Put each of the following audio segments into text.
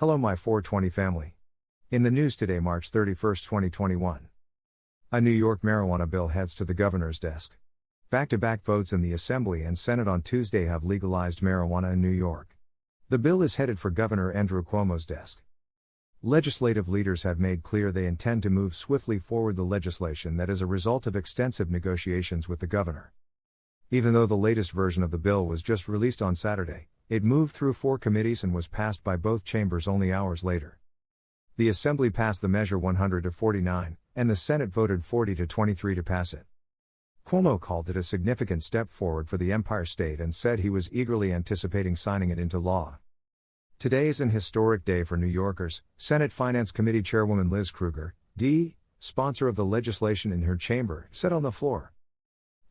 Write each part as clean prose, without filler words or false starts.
Hello my 420 family. In the news today, March 31, 2021. A New York marijuana bill heads to the governor's desk. Back-to-back votes in the Assembly and Senate on Tuesday have legalized marijuana in New York. The bill is headed for Governor Andrew Cuomo's desk. Legislative leaders have made clear they intend to move swiftly forward the legislation that is a result of extensive negotiations with the governor. Even though the latest version of the bill was just released on Saturday, it moved through 4 committees and was passed by both chambers only hours later. The Assembly passed the measure 100-49, and the Senate voted 40-23 to pass it. Cuomo called it a significant step forward for the Empire State and said he was eagerly anticipating signing it into law. Today is an historic day for New Yorkers, Senate Finance Committee Chairwoman Liz Krueger, D., sponsor of the legislation in her chamber, said on the floor.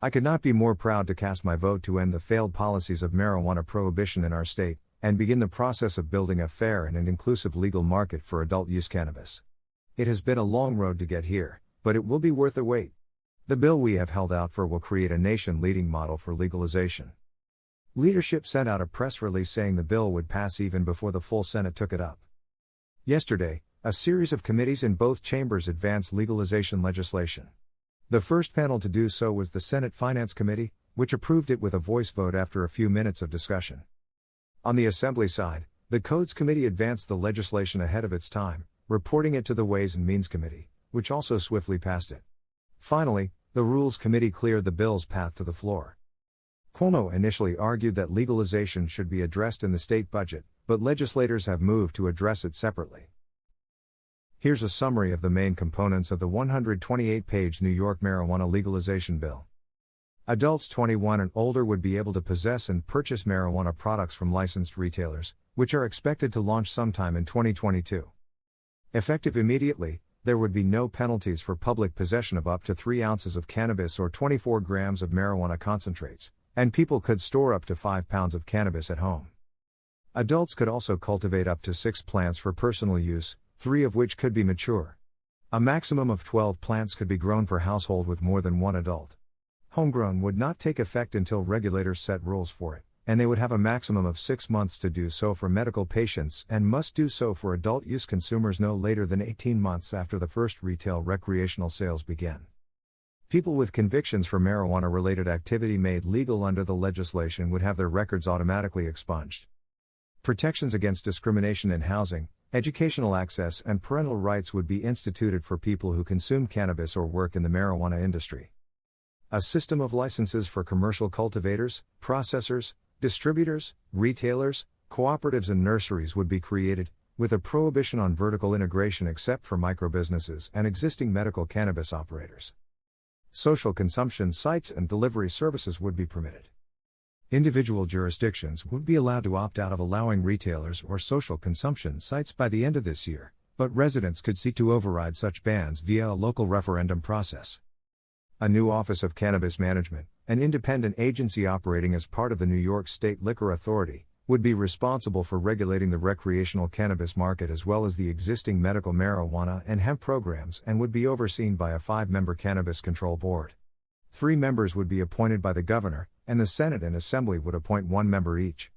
I could not be more proud to cast my vote to end the failed policies of marijuana prohibition in our state, and begin the process of building a fair and an inclusive legal market for adult-use cannabis. It has been a long road to get here, but it will be worth the wait. The bill we have held out for will create a nation-leading model for legalization. Leadership sent out a press release saying the bill would pass even before the full Senate took it up. Yesterday, a series of committees in both chambers advanced legalization legislation. The first panel to do so was the Senate Finance Committee, which approved it with a voice vote after a few minutes of discussion. On the Assembly side, the Codes Committee advanced the legislation ahead of its time, reporting it to the Ways and Means Committee, which also swiftly passed it. Finally, the Rules Committee cleared the bill's path to the floor. Cuomo initially argued that legalization should be addressed in the state budget, but legislators have moved to address it separately. Here's a summary of the main components of the 128-page New York marijuana legalization bill. Adults 21 and older would be able to possess and purchase marijuana products from licensed retailers, which are expected to launch sometime in 2022. Effective immediately, there would be no penalties for public possession of up to 3 ounces of cannabis or 24 grams of marijuana concentrates, and people could store up to 5 pounds of cannabis at home. Adults could also cultivate up to 6 plants for personal use, 3 of which could be mature. A maximum of 12 plants could be grown per household with more than 1 adult. Homegrown would not take effect until regulators set rules for it, and they would have a maximum of 6 months to do so for medical patients and must do so for adult use consumers no later than 18 months after the first retail recreational sales begin. People with convictions for marijuana-related activity made legal under the legislation would have their records automatically expunged. Protections against discrimination in housing, educational access and parental rights would be instituted for people who consume cannabis or work in the marijuana industry. A system of licenses for commercial cultivators, processors, distributors, retailers, cooperatives and nurseries would be created, with a prohibition on vertical integration except for microbusinesses and existing medical cannabis operators. Social consumption sites and delivery services would be permitted. Individual jurisdictions would be allowed to opt out of allowing retailers or social consumption sites by the end of this year, but residents could seek to override such bans via a local referendum process. A new Office of Cannabis Management, an independent agency operating as part of the New York State Liquor Authority, would be responsible for regulating the recreational cannabis market as well as the existing medical marijuana and hemp programs and would be overseen by a 5-member Cannabis Control Board. 3 members would be appointed by the governor, and the Senate and Assembly would appoint 1 member each.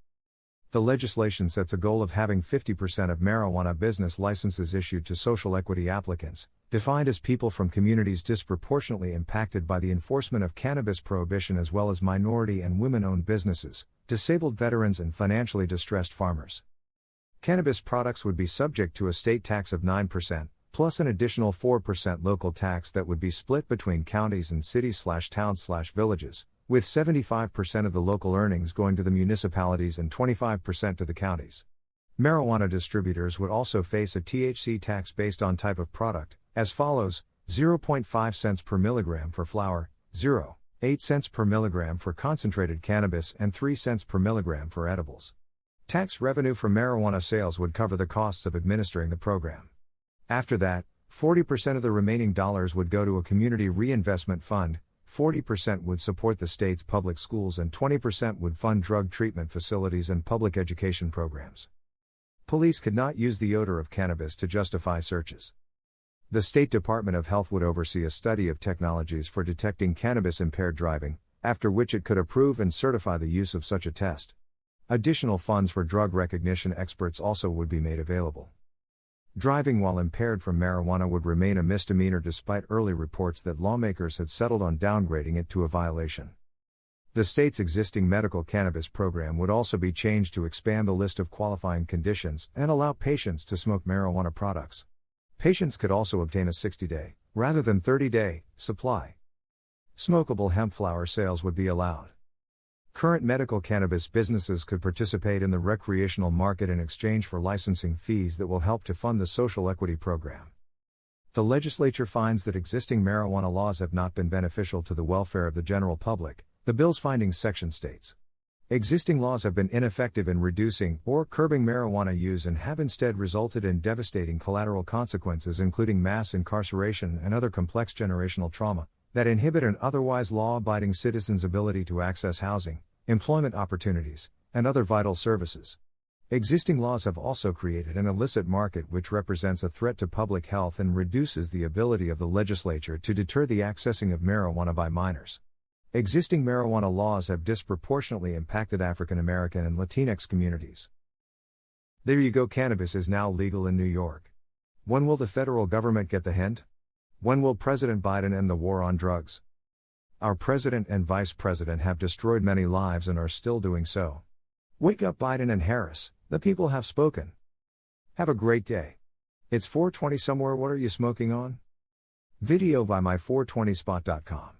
The legislation sets a goal of having 50% of marijuana business licenses issued to social equity applicants, defined as people from communities disproportionately impacted by the enforcement of cannabis prohibition as well as minority and women-owned businesses, disabled veterans and financially distressed farmers. Cannabis products would be subject to a state tax of 9%, plus an additional 4% local tax that would be split between counties and cities/towns/villages, with 75% of the local earnings going to the municipalities and 25% to the counties. Marijuana distributors would also face a THC tax based on type of product, as follows: 0.5 cents per milligram for flower, 0.8 cents per milligram for concentrated cannabis and 3 cents per milligram for edibles. Tax revenue from marijuana sales would cover the costs of administering the program. After that, 40% of the remaining dollars would go to a community reinvestment fund, 40% would support the state's public schools and 20% would fund drug treatment facilities and public education programs. Police could not use the odor of cannabis to justify searches. The State Department of Health would oversee a study of technologies for detecting cannabis-impaired driving, after which it could approve and certify the use of such a test. Additional funds for drug recognition experts also would be made available. Driving while impaired from marijuana would remain a misdemeanor despite early reports that lawmakers had settled on downgrading it to a violation. The state's existing medical cannabis program would also be changed to expand the list of qualifying conditions and allow patients to smoke marijuana products. Patients could also obtain a 60-day, rather than 30-day, supply. Smokable hemp flower sales would be allowed. Current medical cannabis businesses could participate in the recreational market in exchange for licensing fees that will help to fund the social equity program. The legislature finds that existing marijuana laws have not been beneficial to the welfare of the general public, the bill's findings section states. Existing laws have been ineffective in reducing or curbing marijuana use and have instead resulted in devastating collateral consequences, including mass incarceration and other complex generational trauma that inhibit an otherwise law-abiding citizen's ability to access housing, employment opportunities, and other vital services. Existing laws have also created an illicit market which represents a threat to public health and reduces the ability of the legislature to deter the accessing of marijuana by minors. Existing marijuana laws have disproportionately impacted African American and Latinx communities. There you go, cannabis is now legal in New York. When will the federal government get the hint? When will President Biden end the war on drugs? Our president and vice president have destroyed many lives and are still doing so. Wake up, Biden and Harris, the people have spoken. Have a great day. It's 4:20 somewhere. What are you smoking on? Video by my420spot.com.